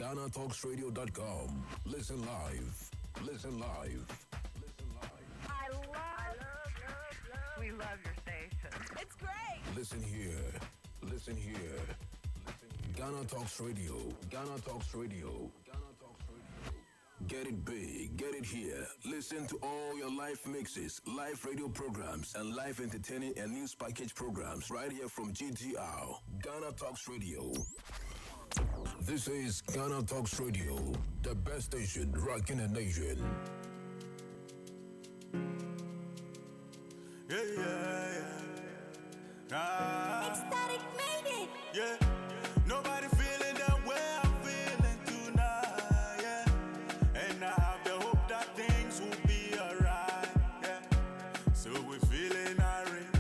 GhanaTalksRadio.com. Listen live. Listen live. I love. We love your station. It's great. Listen here. Listen here. Ghana Talks Radio. Ghana Talks Radio. Ghana Talks Radio. Get it big, get it here. Listen to all your live mixes, live radio programs, and live entertaining and news package programs right here from GTR, Ghana Talks Radio. This is Ghana Talks Radio, the best station rocking the nation. Ecstatic made it. Yeah, nobody feeling the way I'm feeling tonight. Yeah, and I have the hope that things will be alright. Yeah, so we're feeling irate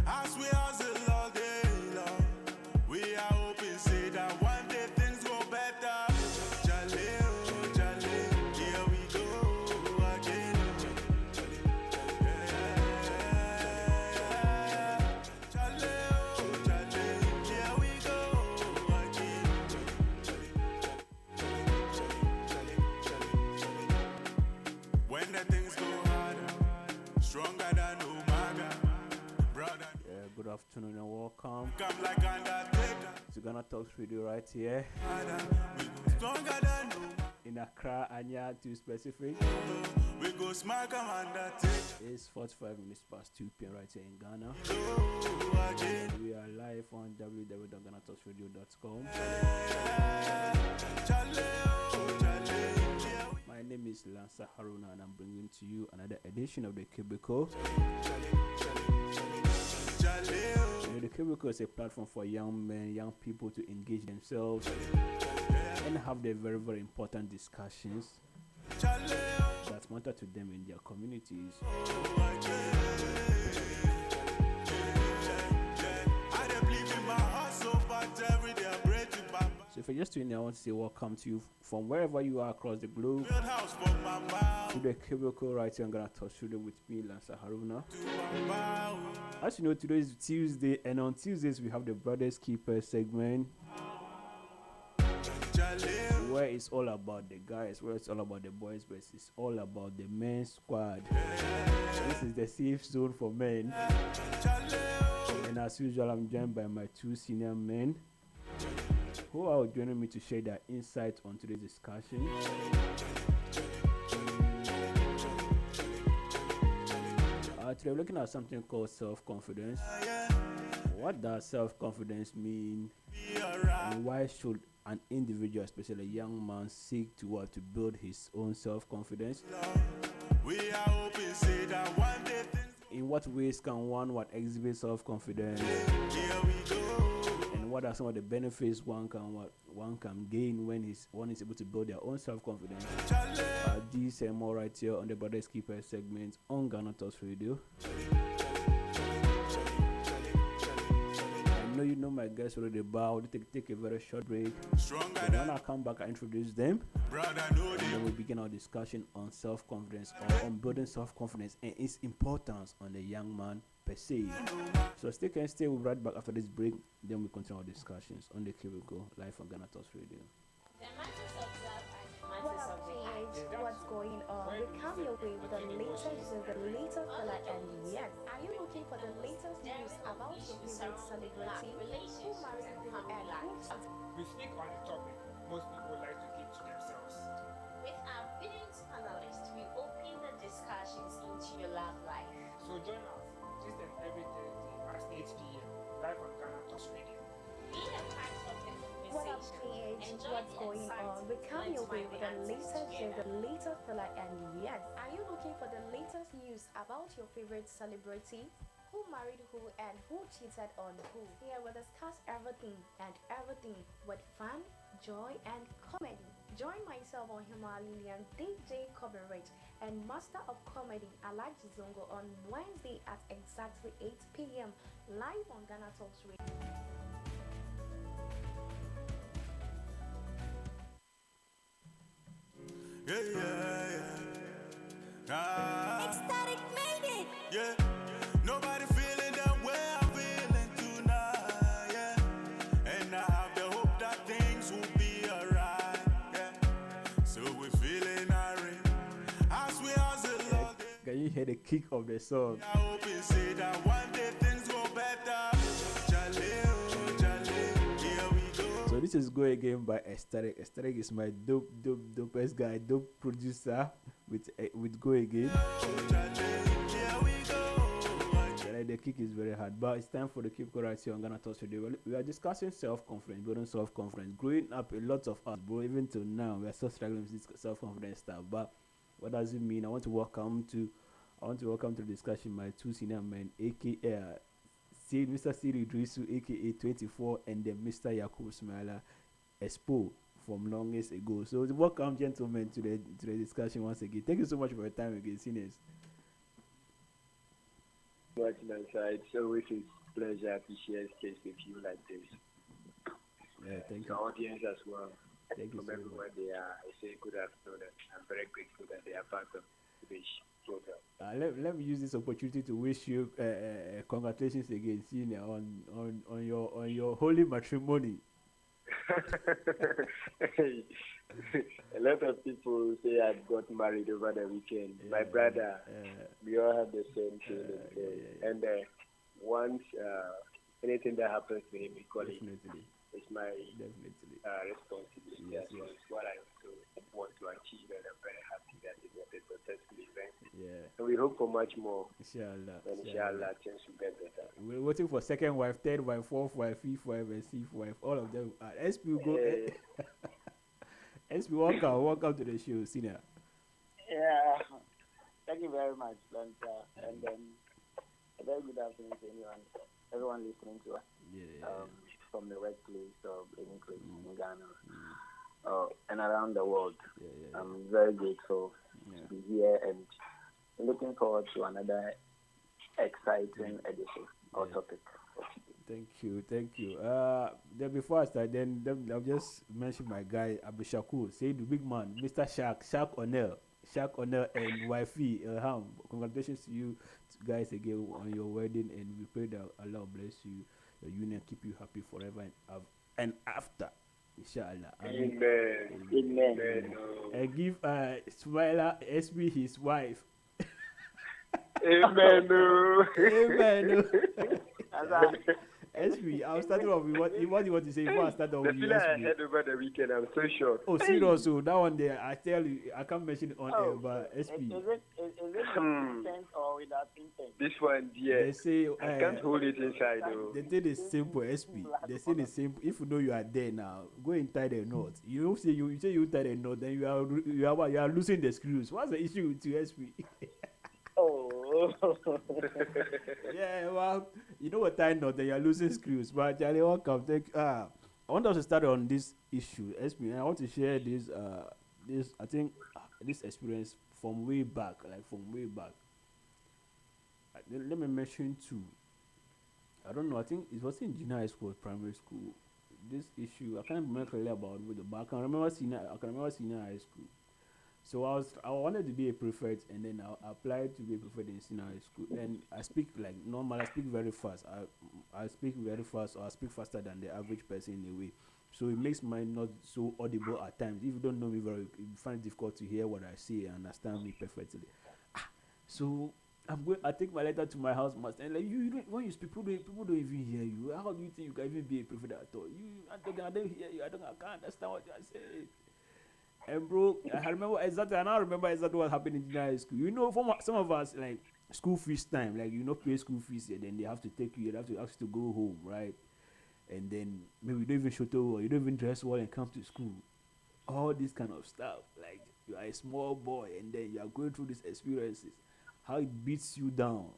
as we hustle all day long. We are hoping, say that one day things go better. Jale, oh, jale, here we go again. When the things go harder, stronger than Umaga, brother. Good afternoon and welcome Come like Undertaker, to Ghana Talks Radio right here harder. We go stronger than Umaga. in Accra, Anya to specific. We go smack 'em Undertaker. It's 45 minutes past 2 p.m. right here in Ghana. Go again. We are live on www.ghanatalksradio.com. Chale, oh, chale, here we My name is Lansa Haruna and I'm bringing to you another edition of The Cubicle. chale, oh, The Cubicle is a platform for young men, young people to engage themselves and have their very, very important discussions chale, oh, that matter to them in their communities. I don't believe in my heart so bad every day I pray to Baba. So if you're just tuning in, I want to say welcome to you from wherever you are across the globe Build house for my mouth to The Cubicle right here. I'm gonna talk studio with me, Lansa Haruna. to my mouth. As you know, today is Tuesday, and on Tuesdays we have the Brothers Keeper segment Chale, where it's all about the guys, where it's all about the boys, but it's all about the men's squad. This is the safe zone for men, chale, and as usual, I'm joined by my two senior men who are joining me to share their insight on today's discussion. Today we're looking at something called self-confidence. What does self-confidence mean, be alright. and why should an individual, especially a young man, seek to build his own self-confidence? We are hoping, say that one day things In what ways can one exhibit self-confidence, here we go. and what are some of the benefits one can gain when one is able to build their own self-confidence? Chale, These and more right here on the Brothers Keeper segment on Ghana Talks Radio. I know you know my guests already, but I'll take a very short break. stronger And when than I come back, I introduce them, brother, know and then them. we begin our discussion on self-confidence, or on building self-confidence and its importance on the young man per se. So stay we'll be right back after this break, then we continue our discussions on The Cubicle live on Ghana Talks Radio. The matters of love and What matters up, of the heart. PH? What's going on? We come your way with the latest fella, and yes, are you looking for the latest news about your favorite celebrity? Who married who and who? We speak on the topic most people like to keep to themselves. With our brilliant panelists, we open the discussions into your love life. So join us this and every Thursday at 8 p.m. live on Ghana Talks Radio. Be a part of the What up, conversation. PH? Enjoy What's the going insights on? We come your way with the and latest fella, and yes, are you looking for the latest news about your favorite celebrity? Who married who and who cheated on who? Here we discuss everything and everything with fun, joy, and comedy. Join myself on Himalayan DJ Coverage and Master of Comedy Alaji Zongo on Wednesday at exactly 8 p.m. live on Ghana Talks Radio. Ecstatic made it. Yeah, nobody feeling the way I'm feeling tonight. Yeah, and I have the hope that things will be alright. hear the kick of the song. I hope you say that one day things go better. Here we go. So this is Go Again by Aesthetic. Aesthetic is my dopest guy, dope producer with Go Again. Here we go. The kick is very hard, but it's time for the keep right here on Ghana Talks today. We are discussing self-confidence, building self-confidence. Growing up, a lot of us, bro, even till now, we are still struggling with this self-confidence stuff. But what does it mean? I want to welcome to the discussion my two senior men, aka Mr. Siri Drisu, aka 24, and then Mr. Yakub Smaila Expo from long years ago. So welcome, gentlemen, to the discussion once again. Thank you so much for your time again, seniors. Much man, it's always a pleasure to share space with you like this. Yeah, thank The you. audience as well. Thank you From so everywhere much. they are, I say good afternoon. I'm very grateful that they are part of this program. Let me use this opportunity to wish you congratulations again, senior, on your holy matrimony. A lot of people say I got married over the weekend. My brother, we all have the same feeling. And once anything that happens to him, we call it. Definitely. It's my Definitely. responsibility. Yes, So yes. it's what I also want to achieve, and I'm very happy that it was a successful event. Yeah. And we hope for much more. Inshallah. And inshallah, things will get better. We're waiting for second wife, third wife, fourth wife, fifth wife, and sixth wife. All of them. SP will go. SP, welcome to the show, senior. Yeah, thank you very much, Lanza. And a very good afternoon to everyone listening to us from the workplace or any place in Ghana and around the world. I'm very grateful to be here and looking forward to another exciting edition or topic. Thank you. Then before I start, then I'll just mention my guy Abu Shakur, say the big man, Mr. Shaq O'Neil, and wifey Ilham. Congratulations to you guys again on your wedding, and we pray that Allah bless you, your union, keep you happy forever and after. Inshallah. Amen. And give Smiler SB his wife. Amen. Amen. SB, I'll start off with what you want to say before I start off The with feeling I SB. had over the weekend, I'm so sure. Oh, serious. So that one there, I tell you, I can't mention it on air, but SP. Is it with intent or without intent? This one, yeah. They say I can't hold it inside though. the thing is simple, SP. They say the simple. If you know you are there now, go and tie the knot. You don't say you tie the knot, then you are losing the screws. What's the issue with you, SP? Oh. Yeah, well, you know what time knot, then you are losing screws. But Charlie, welcome. I want us to start on this issue, SP, and I want to share this I think this experience from way back. Let me mention two. I don't know. I think it was in junior high school, primary school. This issue I can't remember clearly about it, but I can remember senior high school. So I wanted to be a prefect, and then I applied to be a prefect in senior high school. And I speak like normal. I speak very fast. I speak very fast, or I speak faster than the average person in a way. So it makes mine not so audible at times. If you don't know me very, you find it difficult to hear what I say and understand me perfectly. So I take my letter to my house master, and like you don't, when you speak, people don't even hear you. How do you think you can even be a prefect at all? I don't hear you. I can't understand what you are saying. And bro, I remember exactly what happened in junior high school. You know, for some of us, like school fees time, like pay school fees, and then they have to take you. They have to ask you to go home, right? And then maybe you don't even show up, or you don't even dress well and come to school. All this kind of stuff, like you are a small boy, and then you are going through these experiences. How it beats you down.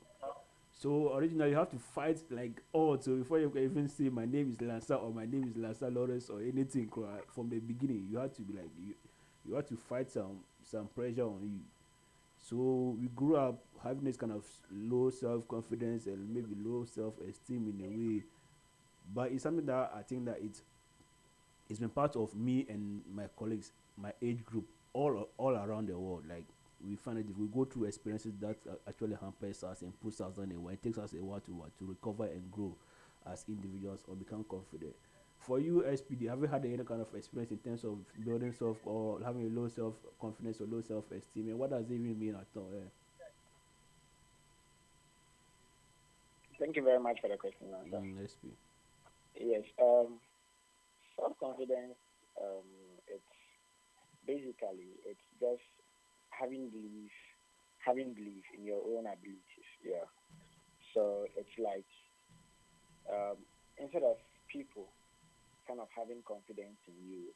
So originally you have to fight like odds. So before you can even say my name is Lanza or my name is Lanza Lawrence or anything from the beginning, you have to be like you have to fight some pressure on you. So we grew up having this kind of low self-confidence and maybe low self-esteem in a way. But it's something that I think that it's been part of me and my colleagues, my age group, all around the world. Like we find that if we go through experiences that actually hampers us and puts us on a while, it takes us a while to recover and grow as individuals or become confident. For you, SPD, have you had any kind of experience in terms of building or having a low self-confidence or low self-esteem? And what does it even mean at all? Thank you very much for the question, sir. SP. Yes. Self-confidence. It's basically it's just having belief in your own abilities. Yeah. So it's like instead of people kind of having confidence in you,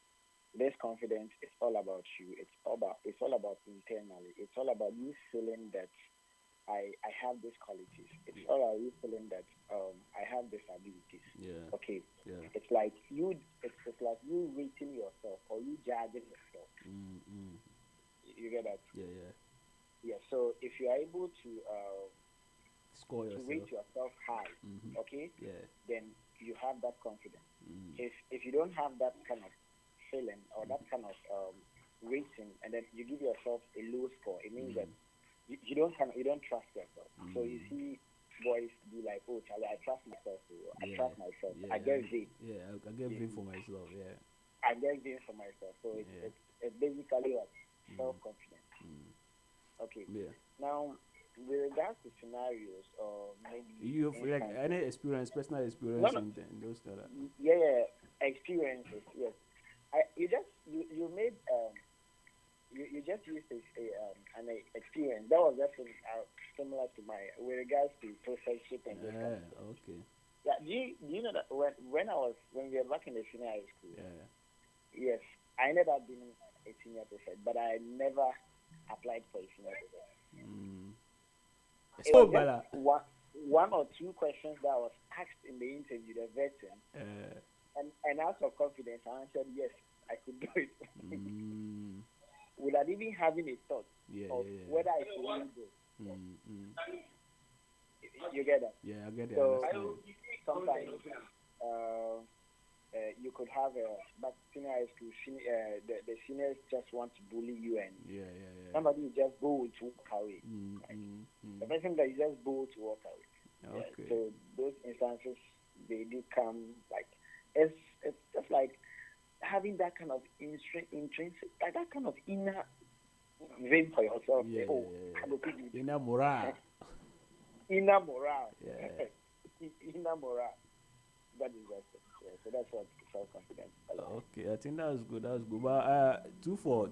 this confidence is all about you. It's all about internally. It's all about you feeling that I have these qualities. It's all about you feeling that I have these abilities. Yeah. Okay. Yeah. It's like you. It's like you rating yourself or you judging yourself. You get that? Yeah. Yeah. Yeah. So if you are able to Score to yourself. rate yourself high, okay, Yeah. then you have that confidence. Mm. If you don't have that kind of feeling or that kind of rating, and then you give yourself a low score, it means that you don't trust yourself. So you see boys be like, oh Charlie, I trust myself. I trust myself. Yeah. I get it. Yeah, I get it for myself. Yeah. I get it for myself. So it's basically what self-confidence. Okay. Yeah. Now, with regards to scenarios or maybe You have like any experience, personal experience in those kind of. Yeah, experiences. Yes, you made you just used an experience that was just similar to my with regards to professorship and those kind of things. Okay. Yeah, do you know that when we were back in the senior high school? Yeah. Yes, I ended up being a senior prefect, but I never applied for a senior prefect. It was just one or two questions that was asked in the interview, the veteran, and out of confidence, I answered yes, I could do it. Without even having a thought of whether I should really do it. You get that? Yeah, I get it. So sometimes you could have but senior high school, the seniors just want to bully you, and somebody will just go to walk away. The person that is just go to walk away. Okay. So those instances, they do come like it's just like having that kind of intrinsic, like that kind of inner vein for yourself. Inner morale. Inner morale. Yeah. Inner morale. That is just it. Yeah, so that's what self-confidence is. Okay, I think that's good. That's good. But two for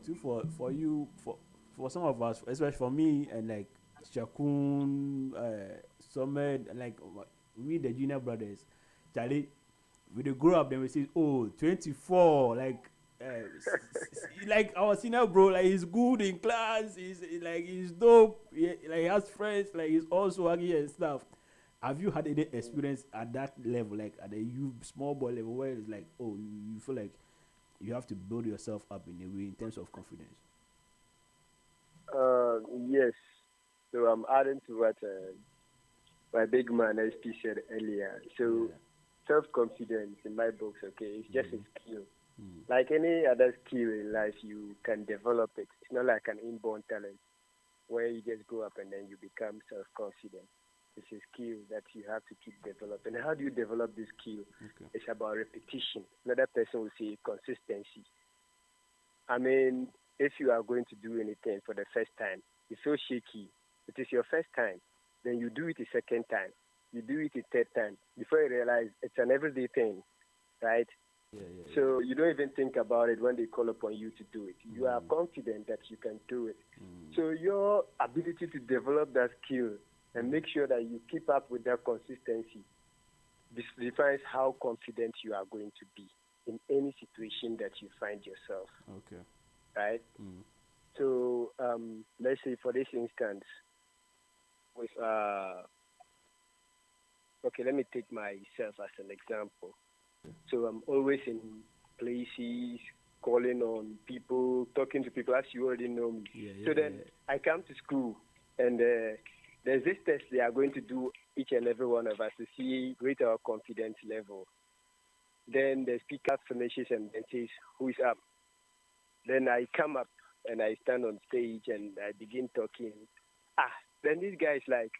you for some of us, especially for me and like Shakun, Somed, like we the junior brothers, Charlie, we they grow up, then we say, oh, 24, like like our senior bro, like he's good in class, he's dope, like he has friends, like he's also swaggy and stuff. Have you had any experience at that level, like at the small boy level, where it's like, oh, you feel like you have to build yourself up in a way in terms of confidence? Yes. So I'm adding to what my big man SP said earlier. So self-confidence in my books, okay, it's just a skill. Like any other skill in life, you can develop it. It's not like an inborn talent where you just go up and then you become self-confident. It's a skill that you have to keep developing. How do you develop this skill? Okay. It's about repetition. Another person will say consistency. I mean, if you are going to do anything for the first time, you feel shaky. It is your first time. Then you do it a second time. You do it a third time. Before you realize it's an everyday thing, right? So you don't even think about it when they call upon you to do it. You are confident that you can do it. So your ability to develop that skill and make sure that you keep up with that consistency defines how confident you are going to be in any situation that you find yourself. Okay. Right? So let's say for this instance, with okay, let me take myself as an example. So I'm always in places, calling on people, talking to people, as you already know me. So then I come to school, and there's this test they are going to do each and every one of us to see rate our confidence level. Then the speaker finishes and then says, who is up? Then I come up and I stand on stage and I begin talking. Then this guy is like,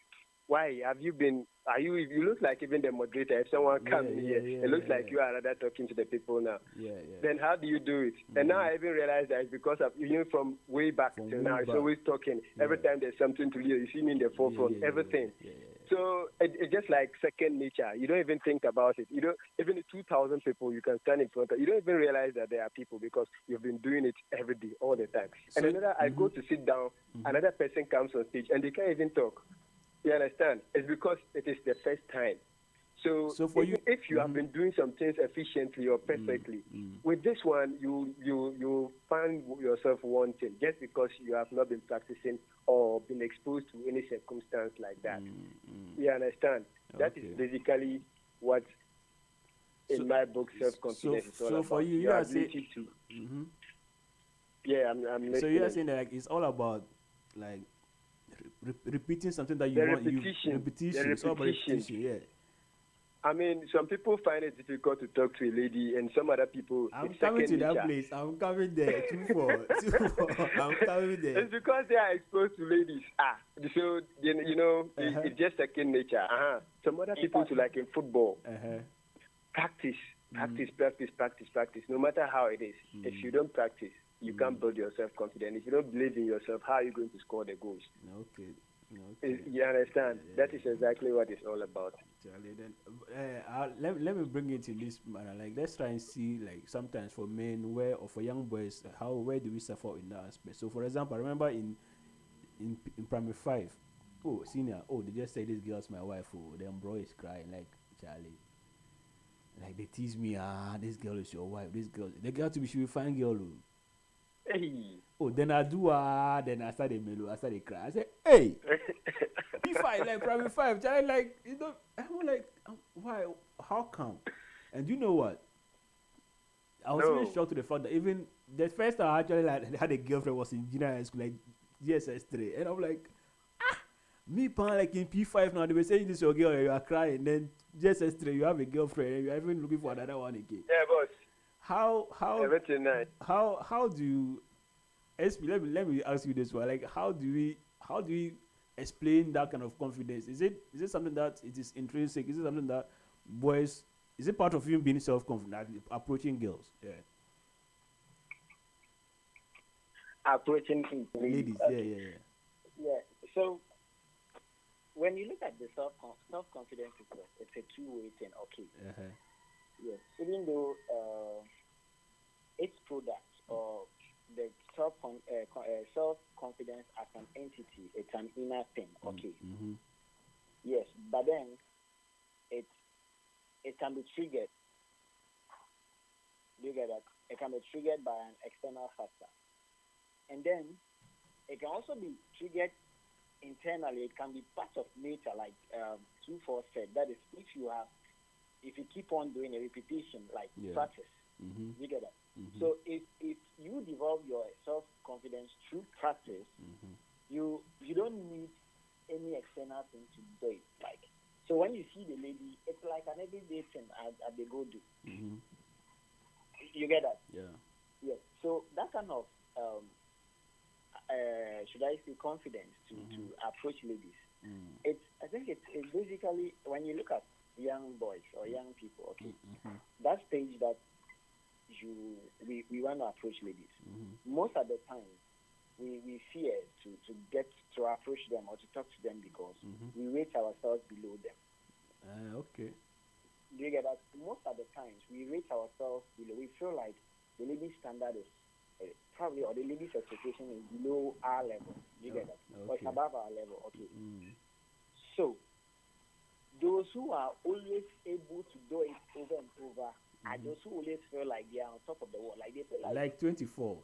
why have you been, you look like even the moderator. If someone comes in here, it looks like you are rather talking to the people now. Then how do you do it? And now I even realize that it's because of, from way back till now, it's always talking. Every time there's something to hear, you see me in the forefront, everything. So it's just like second nature. You don't even think about it. You don't even 2,000 people you can stand in front of. You don't even realize that there are people because you've been doing it every day, all the time. So, and another, I go to sit down, another person comes on stage and they can't even talk. You understand? It's because it is the first time. So for you, if you have been doing some things efficiently or perfectly, with this one, you find yourself wanting just because you have not been practicing or been exposed to any circumstance like that. You understand? That is basically what, in my book, self-confidence is all about. So for you, are saying... Yeah, I'm listening. So you are saying that like, it's all about like repeating something that you want. Repetition. It's all about repetition, yeah. I mean, some people find it difficult to talk to a lady, and some other people. I'm coming to that place. I'm coming there. 2-4. I'm coming there. It's because they are exposed to ladies. So it's just second nature. Some other people to like in football. Practice. No matter how it is, if you don't practice, you can't build your self-confidence. If you don't believe in yourself, how are you going to score the goals? Okay. You understand? That is exactly what it's all about. Charlie, then let me bring it in this manner. Like, let's try and see, like, sometimes for men, or for young boys, where do we suffer in that aspect? So, for example, I remember in primary 5, senior, they just say this girl's my wife. Then bro is crying like, Charlie, like they tease me. This girl is your wife. The girl to be she will find girl. Hey. Then I do then I started mellow, I started crying. I said, hey, P5, like primary 5, child, like, I'm like, why, how come? And you know what? I was even shocked to the fact that even the first time I actually had a girlfriend was in junior high school, like GSS3, and I'm like, me like in P5 now, they were saying this your girl, you are crying, then GSS3, you have a girlfriend, and you're even looking for another one again. Yeah, boss. Everything nice. How do you let me ask you this one, like how do we explain that kind of confidence? Is it something that it is intrinsic? Is it something that boys, is it part of you being self-confident approaching girls? Approaching ladies. Okay. Yeah. So when you look at the self-confidence, it's a two-way thing. Okay. Yes. Even though its product or the self-confidence as an entity, it's an inner thing. Okay. Yes, but then it can be triggered. Do you get that? It can be triggered by an external factor, and then it can also be triggered internally. It can be part of nature, like 2-4 said. That is, if you keep on doing a repetition, like practice, you get that? So if you develop your self-confidence through practice, you don't need any external thing to do it. Like, so when you see the lady, it's like an everyday thing that they go do. You get that? Yeah. Yes. So that kind of should I say confidence to approach ladies? I think it's basically when you look at young boys or young people, okay, that stage that we want to approach ladies. Most of the time, we fear to approach them or to talk to them because we rate ourselves below them. Okay. Do you get that? Most of the times, we rate ourselves below. We feel like the ladies' standard is probably, or the ladies' expectation is below our level. Do you get that? Okay. Or it's above our level. Okay. So, those who are always able to do it over and over are those who always feel like they are on top of the world. Like they feel like 24.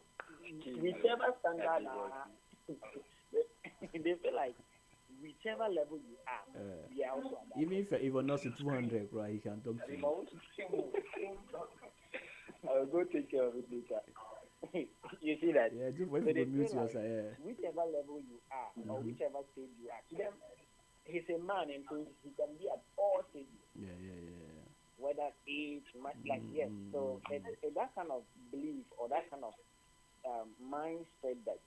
Whichever standard they feel like whichever level you are, we are also at that. Even if you're not to 200, right, he can talk to you. I'll go take care of it later. You see that? Yeah, just wait for the mute yourself. Whichever level you are, or whichever stage you are, to them, he's a man and so he can be at all stages. Yeah. Whether age, much like yes. So it's that kind of belief or that kind of mindset that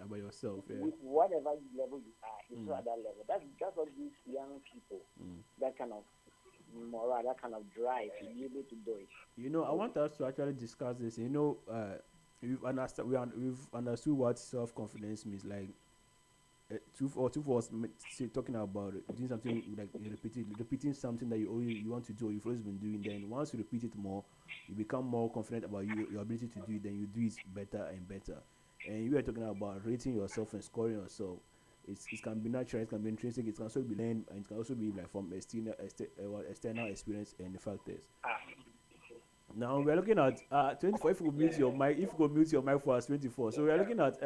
about yourself, with whatever level you are, he's at that level. That's what gives young people that kind of morale, that kind of drive to be able to do it. You know, I want us to actually discuss this. You know, we've understood what self-confidence means. Like, two was talking about doing something like repeating something that you want to do, or you've always been doing. Then once you repeat it more, you become more confident about your ability to do it. Then you do it better and better. And you were talking about rating yourself and scoring yourself. It can be natural, it can be intrinsic, it can also be learned, and it can also be like from external experience and the factors. Now we're looking at 24. If you could mute your mic for us, 24. So we're looking at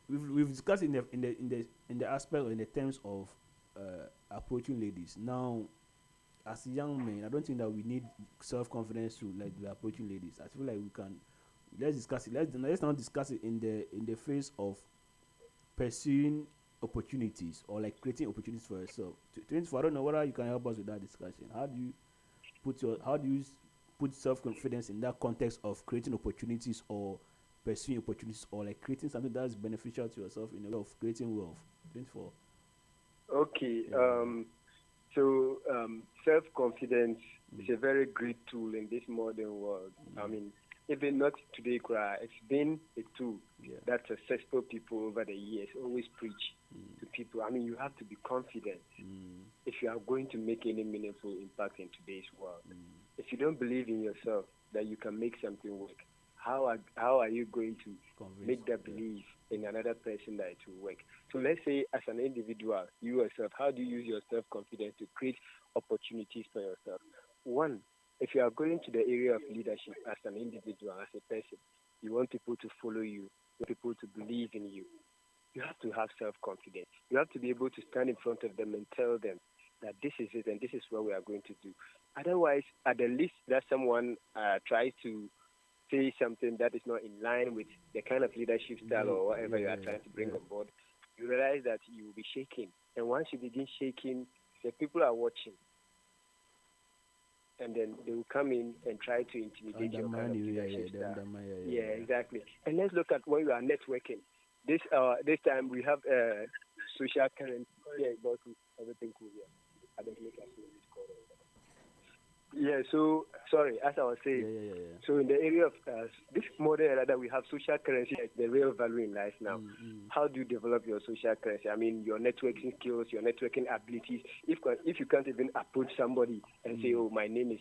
we've discussed in the aspect or in the terms of approaching ladies. Now, as young men, I don't think that we need self-confidence to like be approaching ladies. I feel like we can. Let's discuss it. Let's not discuss it in the phase of pursuing opportunities or like creating opportunities for yourself. 24. I don't know whether you can help us with that discussion. How do you put self-confidence in that context of creating opportunities or pursuing opportunities, or like creating something that's beneficial to yourself in a way of creating wealth? 24. Okay. So self-confidence is a very great tool in this modern world. I mean, even not today, it's been a tool that successful people over the years always preach to people. I mean, you have to be confident if you are going to make any meaningful impact in today's world. If you don't believe in yourself that you can make something work, how are you going to make that belief in another person that it will work? So let's say as an individual, you yourself, how do you use your self-confidence to create opportunities for yourself? One, if you are going to the area of leadership as an individual, as a person, you want people to follow you, you want people to believe in you. You have to have self-confidence. You have to be able to stand in front of them and tell them that this is it and this is what we are going to do. Otherwise, at the least that someone tries to say something that is not in line with the kind of leadership style or whatever you are trying to bring on board, you realize that you will be shaking. And once you begin shaking, the people are watching. And then they will come in and try to intimidate your kind of leadership style. Exactly. And let's look at when you are networking. This time we have social currency. Yeah, but everything cool here. I don't make a Yeah, so, sorry, as I was saying, so in the area of this model that we have social currency as the real value in life now, how do you develop your social currency? I mean, your networking skills, your networking abilities. If you can't even approach somebody and say, oh, my name is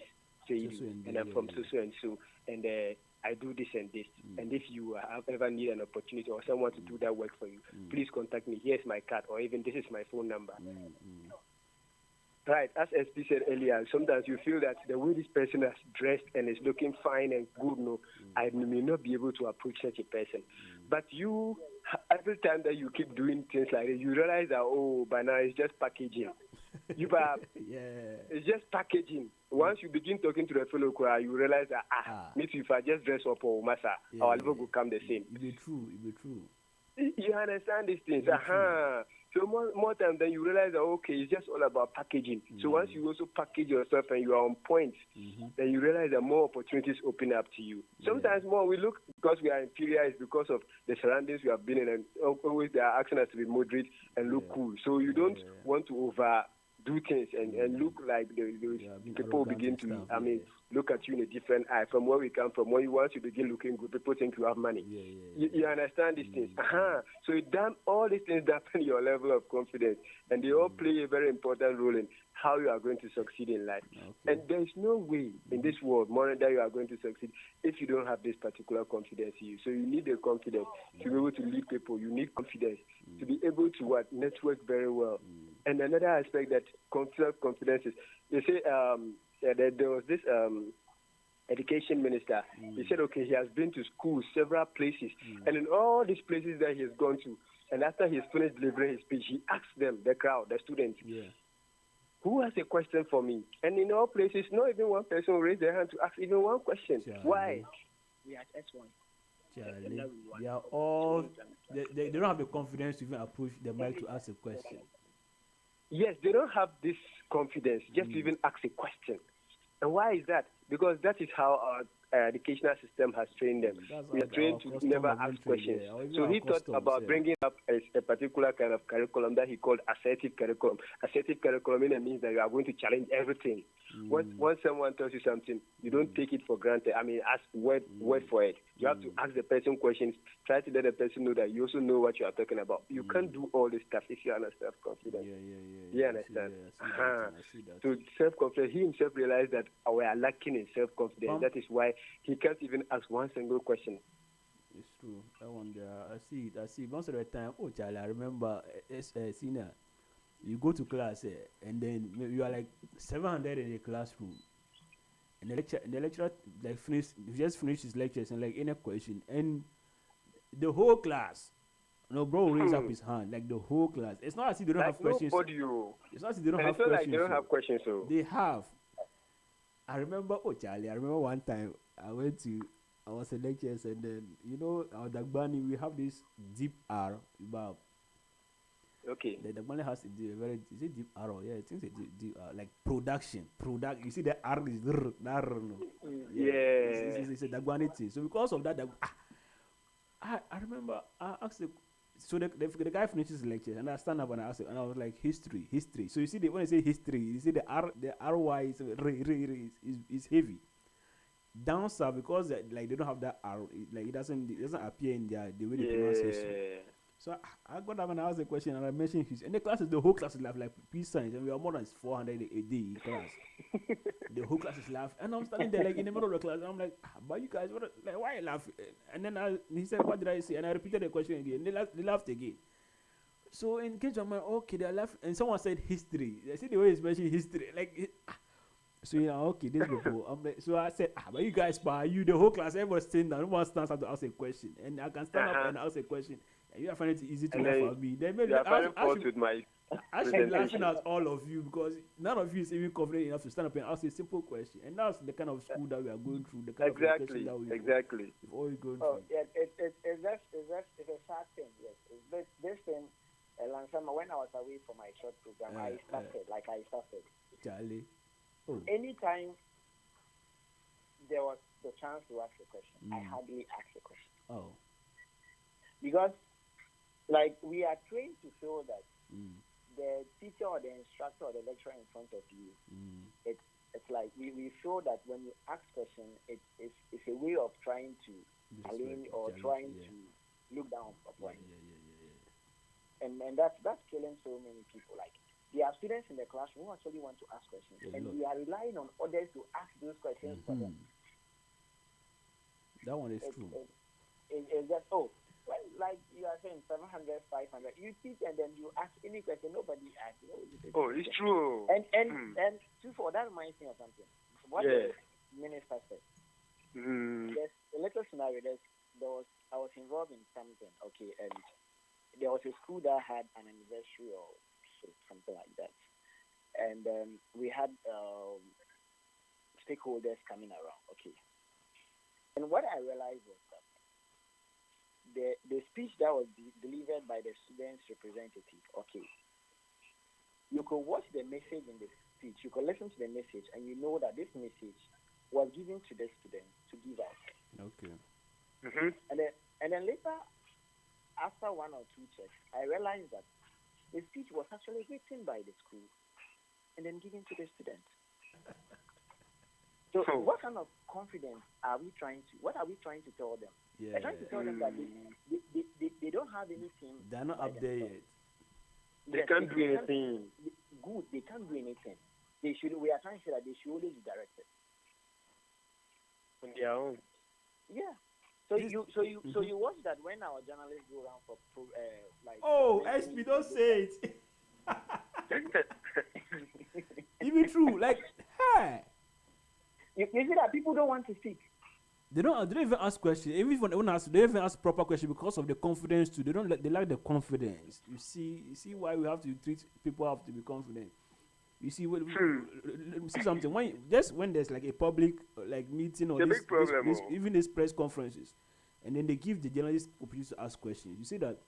Seidu, and I'm from so and so, and I do this and this, and if you ever need an opportunity or someone to do that work for you, please contact me. Here's my card, or even this is my phone number. Right, as SP said earlier, sometimes you feel that the way this person is dressed and is looking fine and good, I may not be able to approach such a person. But you, every time that you keep doing things like this, you realize that, oh, by now it's just packaging. It's just packaging. Once you begin talking to the fellow choir, you realize that, maybe if I just dress up or massa, our level will come the same. It be true. You understand these things. So more time then you realize that, okay, it's just all about packaging. So once you also package yourself and you are on point, then you realize that more opportunities open up to you. Sometimes more we look, because we are inferior, is because of the surroundings we have been in, and always they are asking us to be moderate and look cool. So you don't want to overdo things and look like those people begin to, look at you in a different eye. From where we come from, once you begin looking good, people think you have money. You understand these things. So all these things dampen your level of confidence, and they all play a very important role in how you are going to succeed in life. And there is no way in this world, more that you are going to succeed if you don't have this particular confidence in you. So you need the confidence to be able to lead people. You need confidence to be able to network very well. And another aspect that self-confidence is, they say there was this education minister. He said, okay, he has been to school, several places, and in all these places that he has gone to, and after he's finished delivering his speech, he asked them, the crowd, the students, who has a question for me? And in all places, not even one person will raise their hand to ask even one question. Why? We are S1. They are all, they don't have the confidence to even approach the mic to ask a question. Yes, they don't have this confidence just to even ask a question. And why is that? Because that is how educational system has trained them. We are trained to never ask questions. So he thought about bringing up a particular kind of curriculum that he called assertive curriculum. Assertive curriculum means that you are going to challenge everything. Once someone tells you something, you don't take it for granted. I mean, ask word for it. You have to ask the person questions. Try to let the person know that you also know what you are talking about. You can't do all this stuff if you are not self-confident. You understand? I see that. So self-confidence, he himself realized that we are lacking in self-confidence. That is why he can't even ask one single question. It's true. That one there, I see it. Most of the time, Charlie, I remember senior. You go to class and then you are like 700 in the classroom, and the lecturer like just finished his lectures and like any question, and the whole class, bro raise up his hand, like the whole class. It's not as if they don't have questions. It's not as if they don't have questions. Like they don't have questions. So they have. I remember, Charlie. I remember one time I was a lecturer, and then our Dagbani, we have this deep R about. Okay. The Dagbani has a very is it deep R? Yeah, I think it's deep like production. You see the R is it's a Dagbani thing. So because of that, I remember I asked the guy finishes the lecture and I stand up and I asked him, and I was like history. So you see when I say history, you see the RY is heavy. Down south, because like they don't have that R, it doesn't appear in the way they pronounce history. So I got up and I asked a question and I mentioned history. And the whole class is laugh like peace signs, and we are more than 400 a day in class. The whole class is laugh, and I'm standing there like in the middle of the class, and I'm like, but you guys, why you laughing? And then he said, what did I say? And I repeated the question again. They laughed again. So in case of my okay, they laughed, and someone said history. I see the way he's mentioning history, So okay, this people. I'm like, so I said, but you guys, the whole class, everyone sitting down, no one stands up to ask a question, and I can stand up and ask a question. And you are finding it easy to laugh at me. Then maybe I should be laughing at all of you because none of you is even confident enough to stand up and ask a simple question. And that's the kind of school that we are going through. The kind of education that we've always going through. Yeah, it's a sad thing. Yes, this thing. When I was away from my short program, I started. Charlie. Anytime there was the chance to ask a question, I hardly asked a question. Oh. Because, like, we are trained to feel that the teacher or the instructor or the lecturer in front of you, it's like we feel that when you ask questions, it's a way of trying to challenge or trying to look down upon. And that's killing so many people. Like, there are students in the classroom who actually want to ask questions, and we are relying on others to ask those questions for them. That one is true. It's just, when, like you are saying, 700, 500, you teach and then you ask any question, nobody asks. It's true. And for that reminds me of something. What the minister said. There's a little scenario. I was involved in something, okay, and there was a school that had an anniversary or something like that. And we had stakeholders coming around, okay. And what I realized was that the speech that was delivered by the students' representative, okay, you could watch the message in the speech, you could listen to the message, and you know that this message was given to the students to give out. Okay. And then later, after one or two checks, I realized that the speech was actually written by the school and then given to the students. So what kind of confidence are we trying to tell them? We're trying to tell them that they don't have anything. They're not up there yet. They can't do anything. Good, they can't do anything. We are trying to say that they should only be directed. On their own. Yeah. So you watch that when our journalists go around for SP, don't say it. Even true, like, hey. You see that people don't want to speak. They don't even ask questions. Even if they don't even ask proper questions because of the confidence too. They lack the confidence. You see why we have to treat people have to be confident. You see, see something when there's like a public like meeting or even these press conferences, and then they give the journalists opportunity to ask questions. You see that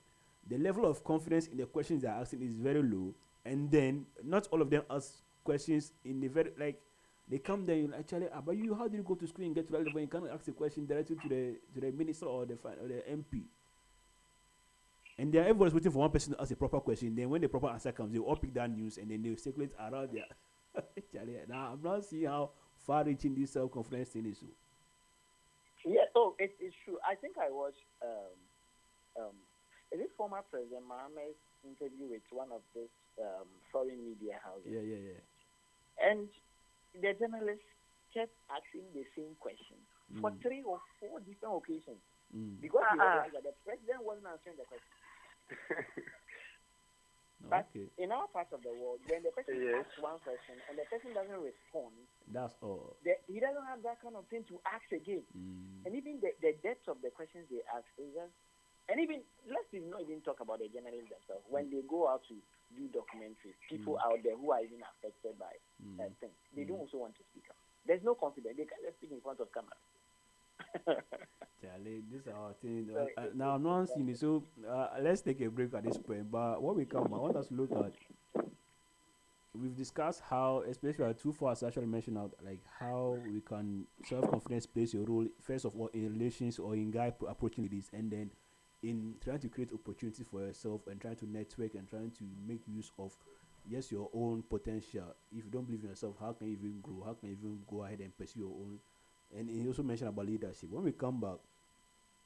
the level of confidence in the questions they're asking is very low, and then not all of them ask questions in the very like They come there, you actually, but you, how did you go to school and get to that level? You can't ask a question directly to the minister or the MP. And then everyone's waiting for one person to ask a proper question. Then when the proper answer comes, they all pick that news and then they circulate around there. Now I'm not seeing how far-reaching this self-confidence thing is. Yeah, it's true. I think I watched is it former President Mohammed's interview with one of these foreign media houses? Yeah. And the journalist kept asking the same question for 3 or 4 different occasions because he realized that the president wasn't answering the question. But in our part of the world, when the person asks one question and the person doesn't respond, that's all. He doesn't have that kind of thing to ask again. And even the depth of the questions they ask is just. And even, let's not even talk about the journalists themselves. When they go out to do documentaries, people out there who are even affected by that thing, they don't also want to speak up. There's no confidence. They can't just speak in front of camera. Charlie, this is our thing. Now, no one's seen it, so let's take a break at this point. But when we come, I want us to look at. We've discussed how, especially our 2-4 as actually mentioned out, like how we can self-confidence plays a role, first of all, in relations or in guy approaching this, and then in trying to create opportunities for yourself and trying to network and trying to make use of your own potential. If you don't believe in yourself, how can you even grow? How can you even go ahead and pursue your own? And he also mentioned about leadership. When we come back,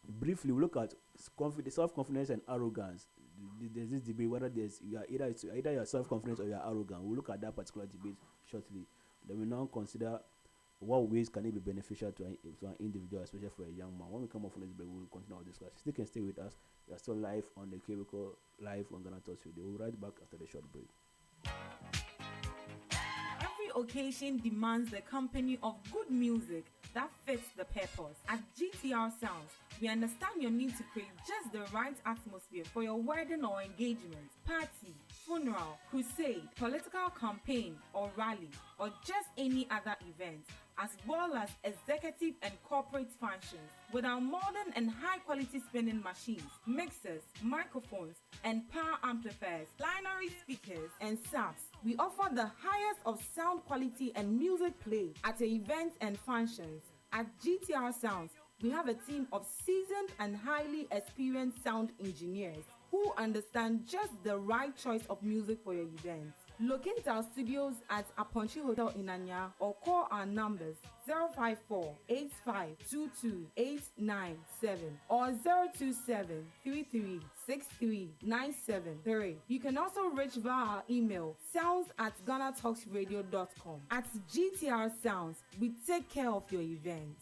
briefly we look at self-confidence and arrogance. There's this debate whether you are either you're self-confident or you're arrogant. We'll look at that particular debate shortly. Then we now consider what ways can it be beneficial to an individual, especially for a young man. When we come off from this break, we'll continue our discussion. Still can stay with us. We are still live on the Cubicle, live on Ghana Talks Radio. We'll right back after the short break. Every occasion demands the company of good music that fits the purpose. At GTR Sounds, we understand your need to create just the right atmosphere for your wedding or engagement, party, funeral, crusade, political campaign or rally, or just any other event, as well as executive and corporate functions. With our modern and high-quality spinning machines, mixers, microphones, and power amplifiers, binary speakers, and subs, we offer the highest of sound quality and music play at events and functions. At GTR Sounds, we have a team of seasoned and highly experienced sound engineers who understand just the right choice of music for your event. Locate our studios at Aponchi Hotel in Anya or call our numbers 054-8522-897 or 027-3363-973. You can also reach via our email sounds@ghanatalksradio.com. At GTR Sounds, we take care of your event.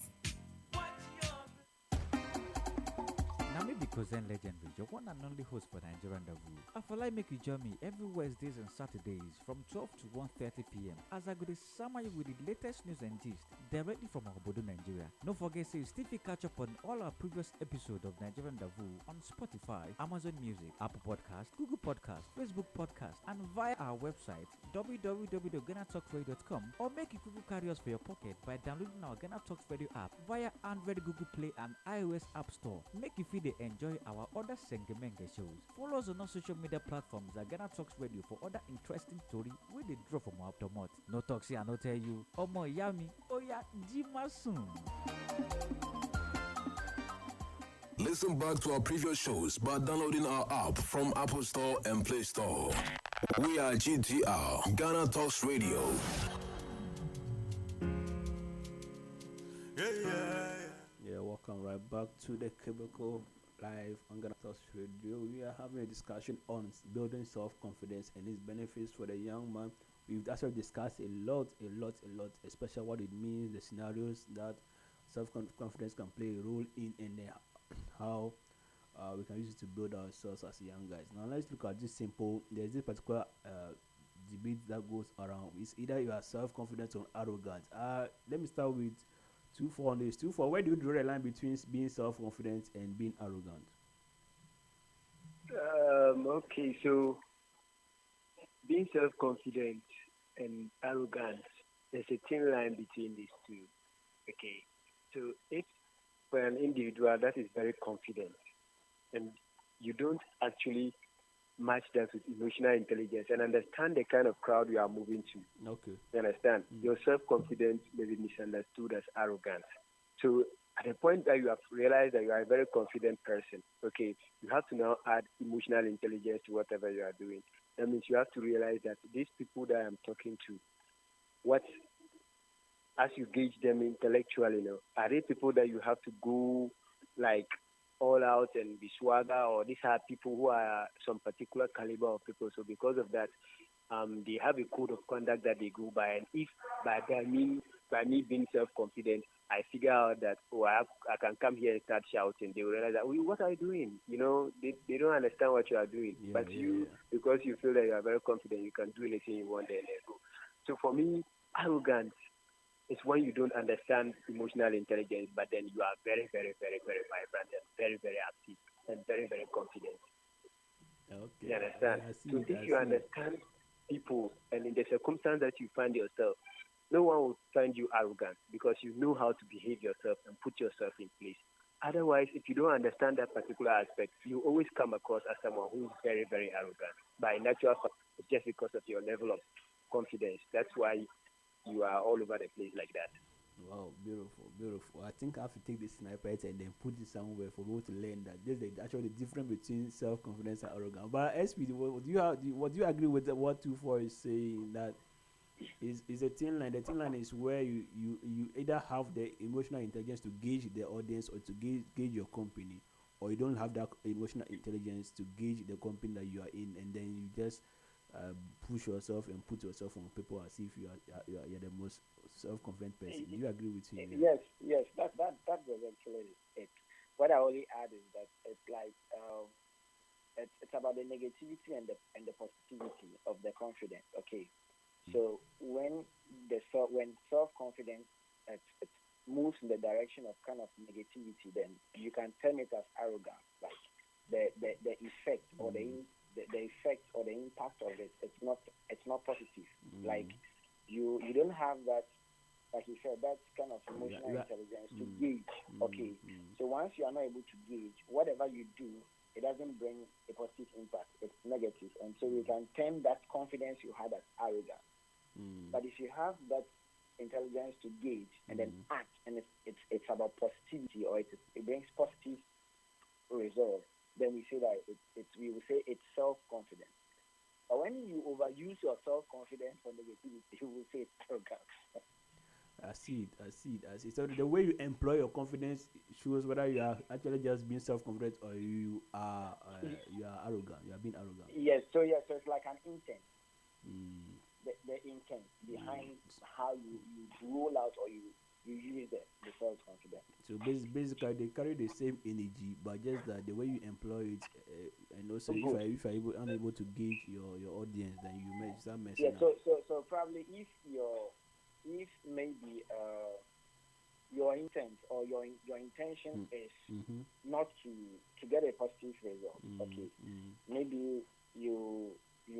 Nami Bikozen Legendary, your one and only host for Nigerian Davu. I feel like make you join me every Wednesdays and Saturdays from 12 to 1:30 p.m. as I go to summary with the latest news and gist directly from Obodo, Nigeria. Don't forget to still catch up on all our previous episodes of Nigerian Davu on Spotify, Amazon Music, Apple Podcast, Google Podcast, Facebook Podcast, and via our website www.ghanatalksradio.com, or make it Google carry us for your pocket by downloading our Ghana Talks Radio app via Android, Google Play, and iOS App Store. Make you feel they enjoy our other Sengemenge shows. Follow us on our social media platforms at Ghana Talks Radio for other interesting stories where they draw from our tomot. No talks here, I no tell you. Omo yami, oya jima soon. Listen back to our previous shows by downloading our app from Apple Store and Play Store. We are GTR, Ghana Talks Radio. Yeah, welcome right back to the Cubicle live on Ghana Talks Radio. We are having a discussion on building self-confidence and its benefits for the young man. We've actually discussed a lot, especially what it means, the scenarios that self-confidence can play a role in, and how we can use it to build ourselves as young guys. Now let's look at this simple. There's this particular debate that goes around. It's either you are self-confident or arrogant. Let me start with 2-4 on this. 2-4. Where do you draw the line between being self-confident and being arrogant? Okay, so being self-confident and arrogant, there's a thin line between these two. Okay, so if for an individual that is very confident and you don't actually match that with emotional intelligence and understand the kind of crowd you are moving to. Okay. You understand? Your self-confidence may be misunderstood as arrogance. So at the point that you have realized that you are a very confident person, okay, you have to now add emotional intelligence to whatever you are doing. That means you have to realize that these people that I'm talking to, what, as you gauge them intellectually, are they people that you have to go like all out and be swagger, or these are people who are some particular caliber of people? So because of that, they have a code of conduct that they go by, and if by me being self-confident, I figure out that I can come here and start shouting, they will realize that, what are you doing? They don't understand what you are doing, but because you feel that you are very confident, you can do anything you want there and go. So for me, arrogance is when you don't understand emotional intelligence, but then you are very, very, very, very vibrant and very, very active and very, very confident. Okay. You understand? So if you understand people and in the circumstance that you find yourself, no one will find you arrogant because you know how to behave yourself and put yourself in place. Otherwise, if you don't understand that particular aspect, you always come across as someone who is very, very arrogant. By natural fact, it's just because of your level of confidence. That's why you are all over the place like that. Wow, beautiful, beautiful. I think I have to take this sniper and then put it somewhere for people to learn that there's actually the difference between self-confidence and arrogance. But SP, what do you agree with what 24 is saying, that is a thin line? The thin line is where you either have the emotional intelligence to gauge the audience or to gauge your company, or you don't have that emotional intelligence to gauge the company that you are in, and then you just push yourself and put yourself on people as if you're the most self-confident person. Do you agree with him? Yes, that was actually it. What I only add is that it's like it's about the negativity and the positivity of the confidence. Okay, so when self-confidence it moves in the direction of kind of negativity, then you can term it as arrogance. Like the effect or the effect or the impact of it, it's not positive. Like you don't have that, like you said, that kind of emotional intelligence to gauge. Okay, so once you are not able to gauge, whatever you do, it doesn't bring a positive impact. It's negative, and so you can term that confidence you had as arrogance. But if you have that intelligence to gauge and then act, and it's about positivity, or it brings positive results, then we say that we will say it's self-confidence. But when you overuse your self-confidence for negativity, you will say it's arrogance. I see it. So the way you employ your confidence shows whether you are actually just being self-confident or you are arrogant. You are being arrogant. Yes. So it's like an intent. The intent behind how you roll out or you use the self-confidence. So basically, they carry the same energy, but just that the way you employ it, and also if you're unable to gauge your audience, then you may start messing up. So probably if maybe your intent or your intention is not to get a positive result. Okay, maybe you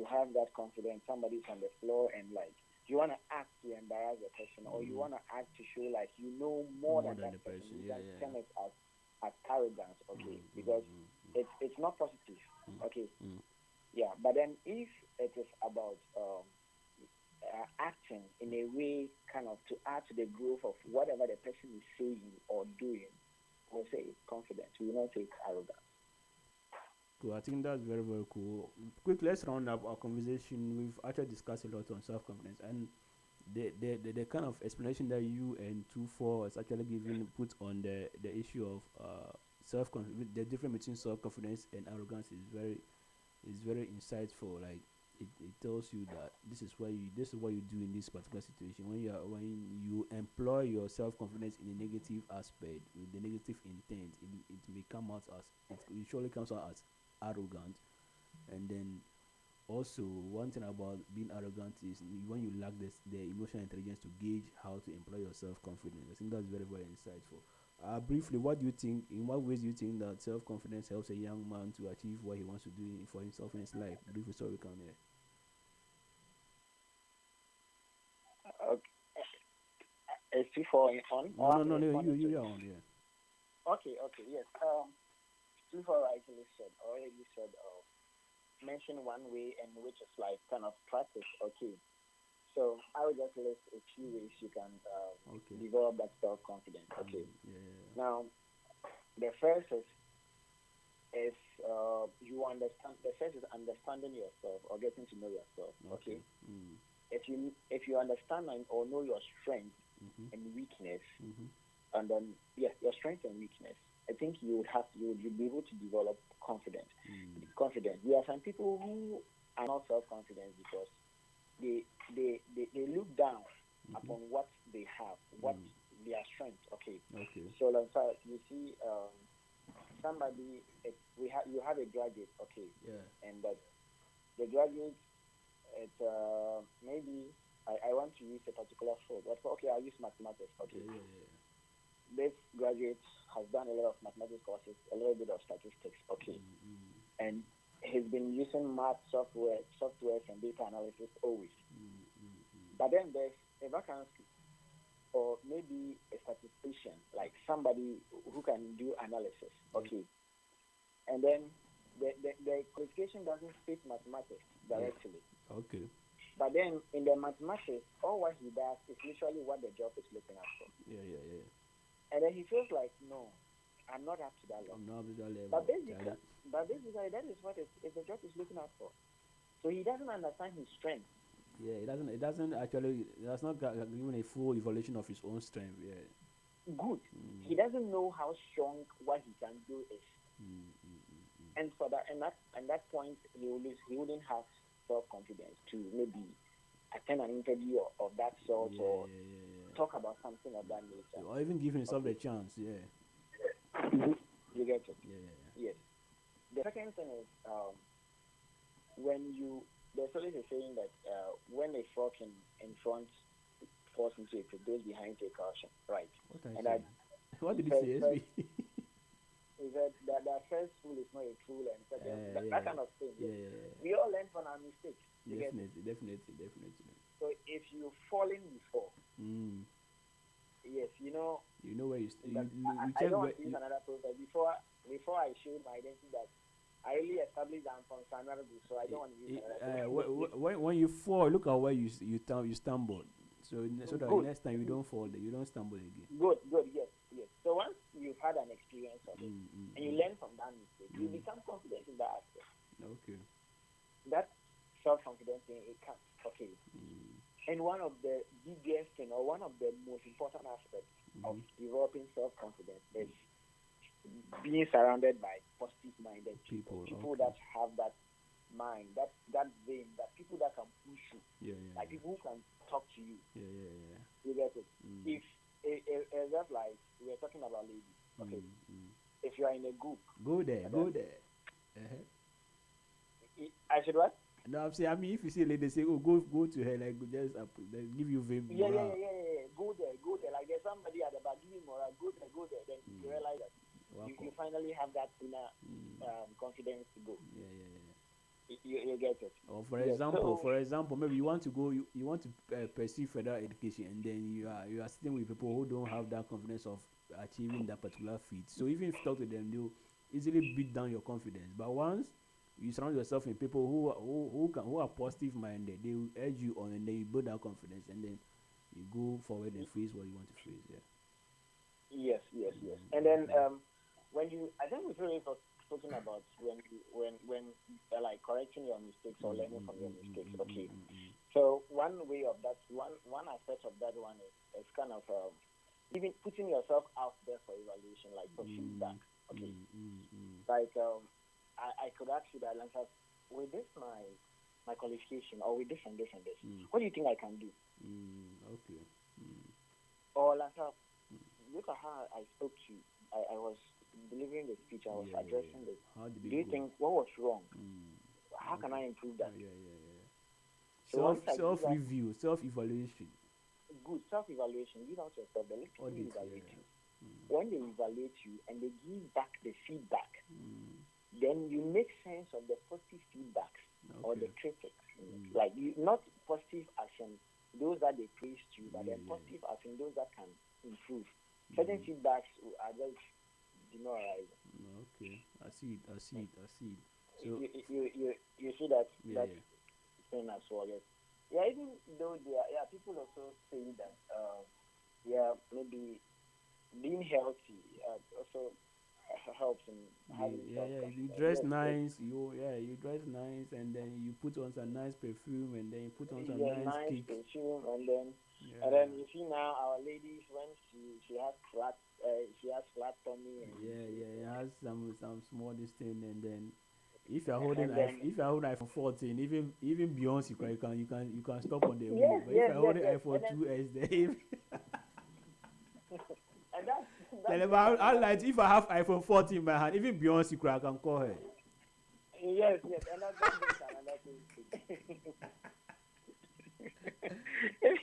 have that confidence. Somebody's on the floor and like you want to act to embarrass the person, or you want to act to show like you know more than that person. You can term it as arrogance, okay? Because it's not positive, okay? Yeah, but then if it is about acting in a way kind of to add to the growth of whatever the person is saying or doing, we'll say it's confidence. We will not say it's arrogance. Cool. I think that's very, very cool. Quick, let's round up our conversation. We've actually discussed a lot on self-confidence, and the kind of explanation that you and 24 is actually put on the issue of self-confidence, the difference between self-confidence and arrogance is very insightful. Like it tells you that this is what you do in this particular situation. When you employ your self-confidence in a negative aspect with the negative intent, it may come out as it usually comes out as arrogant. And then also one thing about being arrogant is when you lack the emotional intelligence to gauge how to employ your self-confidence. I think that's very, very insightful. Briefly, what do you think? In what ways do you think that self-confidence helps a young man to achieve what he wants to do for himself in his life? Briefly, so we can hear. Okay. Is before on? No. You are on. Yeah. Okay. Yes. Before I already said mention one way, and which is like kind of practice. Okay. So I will just list a few ways you can develop that self confidence. Okay. Now, the first is you understand. The first is understanding yourself or getting to know yourself. Okay. If you understand or know your strength and weakness, and then your strength and weakness, I think you'll be able to develop confidence. Confidence. There are some people who are not self confident because they look down upon what they have, what their strength. Okay. So like you see somebody, you have a graduate. Okay. And that the graduate, maybe I want to use a particular field. But okay, I'll use mathematics. Okay. This graduate has done a lot of mathematics courses, a little bit of statistics. Okay. And he's been using math software and data analysis always. But then there's a vacancy, or maybe a statistician, like somebody who can do analysis. Okay. And then the qualification doesn't fit mathematics directly. Okay. But then in the mathematics, all what he does is literally what the job is looking at for. And then he feels like, no, I'm not up to that level. I'm not up to that level. But basically, that is what the job is looking at for. So he doesn't understand his strength. Yeah, it does not given a full evaluation of his own strength. Yeah. Good. He doesn't know how strong what he can do is. And for that, and that point, he wouldn't have self-confidence to maybe attend an interview of that sort or talk about something of that nature. Or even give himself a chance. Yeah. You get it? Yeah. Yes. The second thing is there's always a saying that when a frog in front falls into a pit, those behind take caution, right? What did he say? Is that first fool is not a fool, and second, that kind of thing. We all learn from our mistakes. Definitely. So if you've fallen before, yes, you know where you check. I don't want to use another process before I showed my identity that I really established I'm from Sanara, so I don't want to use another. When you fall, look at where you stumbled. So that next time you don't fall, you don't stumble again. Good, yes. So once you've had an experience of it, and you learn from that mistake, you become confident in that aspect. Okay. That self-confidence thing, it comes. Okay. And one of the biggest thing, or one of the most important aspects of developing self-confidence is being surrounded by positive-minded people that have that mind, that vein, that people that can push you, like people who can talk to you. You get it? If just like we were talking about ladies, okay. If you are in a group, go there. I should what? No, I'm saying. I mean, if you see a lady, say, "Oh, go to her," like just they give you vein. Yeah. Go there. Like there's somebody at the back, give you morale. Go there. Then you realize that you finally have that inner confidence to go. You get it. Or for example, maybe you want to go, you want to pursue further education, and then you are sitting with people who don't have that confidence of achieving that particular feat. So even if you talk to them, they'll easily beat down your confidence. But once you surround yourself with people who are positive minded, they will urge you on, and then you build that confidence, and then you go forward and face what you want to face. Yes. And then I think we've already talking about when like correcting your mistakes or learning from your mistakes. Okay. So one way of that, one aspect of that one is kind of even putting yourself out there for evaluation, like for feedback. Okay. Like I could ask you that, like, with this my qualification, or with this and this and this, what do you think I can do? Okay. Or like, look at how I spoke to you. I was delivering the speech, I was addressing this. Do you think what was wrong? How can I improve that? So self-review, self-evaluation. Good self-evaluation. Give out yourself. They literally evaluate you. When they evaluate you and they give back the feedback, then you make sense of the positive feedbacks or the critics. Like not positive as in those that they praised you, but then positive as in those that can improve. Certain feedbacks are just demoralizing. Okay, I see it. So you see that yeah, that thing as well. Yes. Yeah, even though there are, yeah, people also say that yeah, maybe being healthy also helps in having yeah, self yeah. You confidence. dress Yes, yes, nice. You dress nice, and then you put on some nice perfume, and then you put on some yeah, nice nice cake. perfume, and Yeah, then you see now our ladies when she has flat tummy yeah, and yeah. It has some small this thing, and then and then if you're holding iPhone 14, even Beyonce, you can stop on the move. yes, But if yes, you're yes, holding yes, and iPhone then 2S, then and that tell that them brings I another like thing. if I have iPhone 14 in my hand, even Beyonce, I can call her. Yes, yes, and that brings another thing.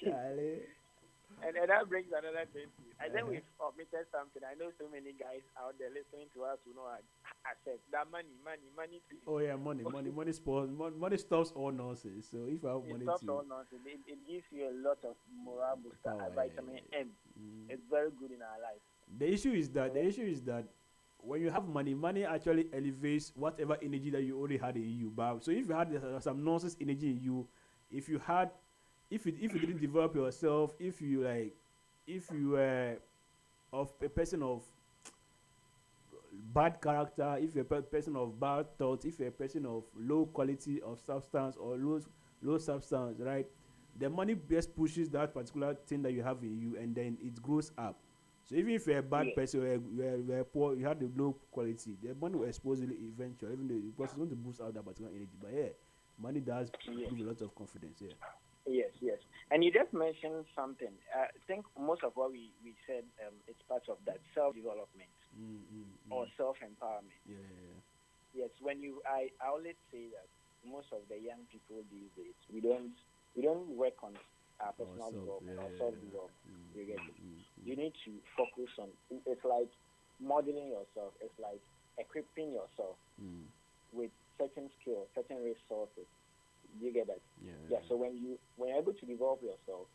Charlie. And that brings another thing. I think Uh-huh. we've omitted something. I know so many guys out there listening to us who know I said that money. Please. Oh yeah, money spoils, money stops all nonsense. So if I have It money stops to all nonsense. It gives you a lot of moral booster, power, vitamin M. Mm. It's very good in our life. The issue is that when you have money actually elevates whatever energy that you already had in you. But so if you had some nonsense energy in you, if you had, if you didn't develop yourself, if you were of a person of bad character, if you're a person of bad thoughts, if you're a person of low quality of substance or low substance, right? The money just pushes that particular thing that you have in you, and then it grows up. So even if you're a bad Yes, person, you're poor, you have the low quality, the money will expose you eventually, even though because it's going to boost out that particular energy. But yeah, money does yes, prove a lot of confidence. Yeah. yes. And you just mentioned something. I think most of what we said it's part of that self-development or self-empowerment. Yeah, yeah, Yes, I always say that most of the young people these days we don't work on our personal development or self development. You get it? You need to focus on. It's like modeling yourself. It's like equipping yourself with certain skills, certain resources. You get that? Yeah. So when you're able to develop yourself,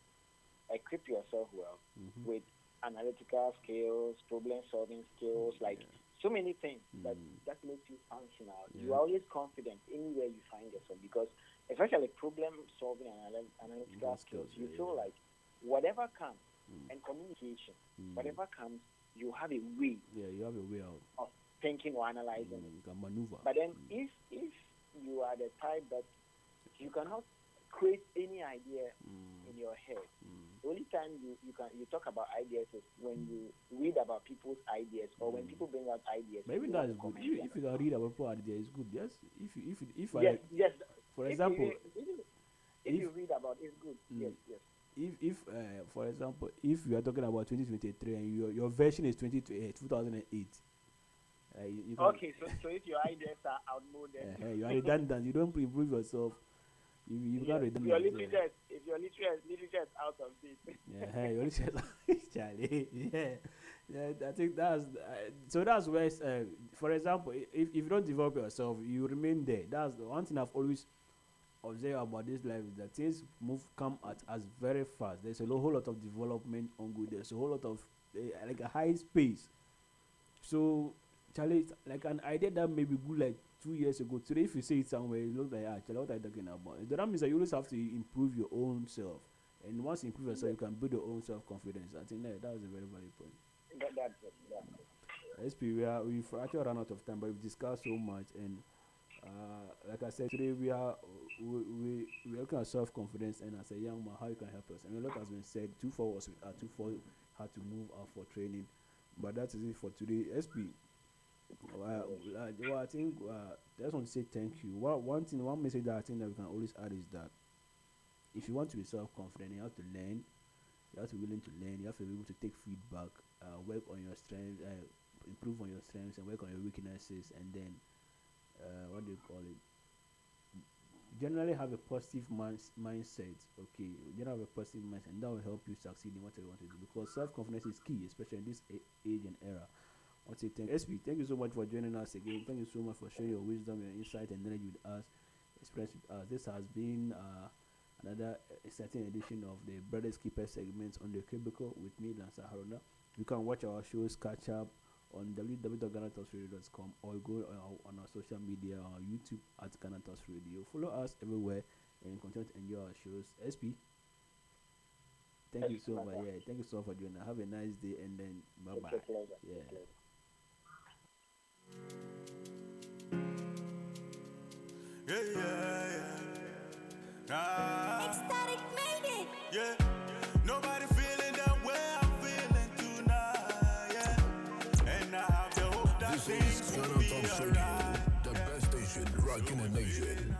equip yourself well with analytical skills, problem solving skills, like so many things that makes you functional. You're always confident anywhere you find yourself because especially problem solving and analytical skills, you feel like whatever comes and communication, whatever comes, you have a way yeah. You have a way out. of thinking or analyzing it. You can maneuver. But then if you are the type that you cannot create any idea in your head, the only time you talk about ideas is when you read about people's ideas or when people bring out ideas. Maybe you that want is to good. comment If them. you can read about people idea, it's good. Yes. If Yes. for If example, if you read about it's good. Yes. if for example, if you are talking about 2023 and your version is 2008, you can, Okay, so if your ideas are outmoded, you are redundant. You don't improve yourself. You become if redundant. your literature is out of date. Yeah, you only Charlie. Yeah. I think so. That's where, for example, if you don't develop yourself, you remain there. That's the one thing I've always observed about this life is that things come at us very fast. There's a whole lot of development on good. There's a whole lot of like a high space. So, Charlie, it's like an idea that may be good like 2 years ago. Today, if you say it somewhere, it looks like, Charlie, what are you talking about? That means that you always have to improve your own self. And once you improve yourself, you can build your own self-confidence. I think that was a very valid point. That's it. SP, we've actually run out of time, but we've discussed so much. And like I said, today we're looking at self-confidence. And as a young man, how you can help us. I mean, a lot has been said. 2-4 was with 2-4 had to move out for training. But that is it for today. SP, I think I just want to say thank you. One message that I think that we can always add is that if you want to be self-confident, you have to learn. You have to be willing to learn. You have to be able to take feedback, work on your strengths, improve on your strengths, and work on your weaknesses. And then, what do you call it? Generally have a positive mindset. Okay, generally have a positive mindset, and that will help you succeed in whatever you want to do. Because self-confidence is key, especially in this age and era. I want to say thank you so much for joining us again. Thank you so much for sharing your wisdom, your insight, and knowledge with us. Express with us. This has been another exciting edition of the Brothers Keeper segments on the Cubicle with me, Lancer Haruna. You can watch our shows, catch up on www.ghanatalksradio.com or go on our social media or YouTube at Ghana Talks Radio. Follow us everywhere and continue to enjoy our shows. SP, thank you so much. Yeah, thank you so much for joining. Have a nice day and then bye bye. Yeah. Ecstatic made it. Yeah, nobody feeling that way I'm feeling tonight. Yeah, and I have the hope that This things is will Ghana be Talks Radio, alright. the best station rocking the nation.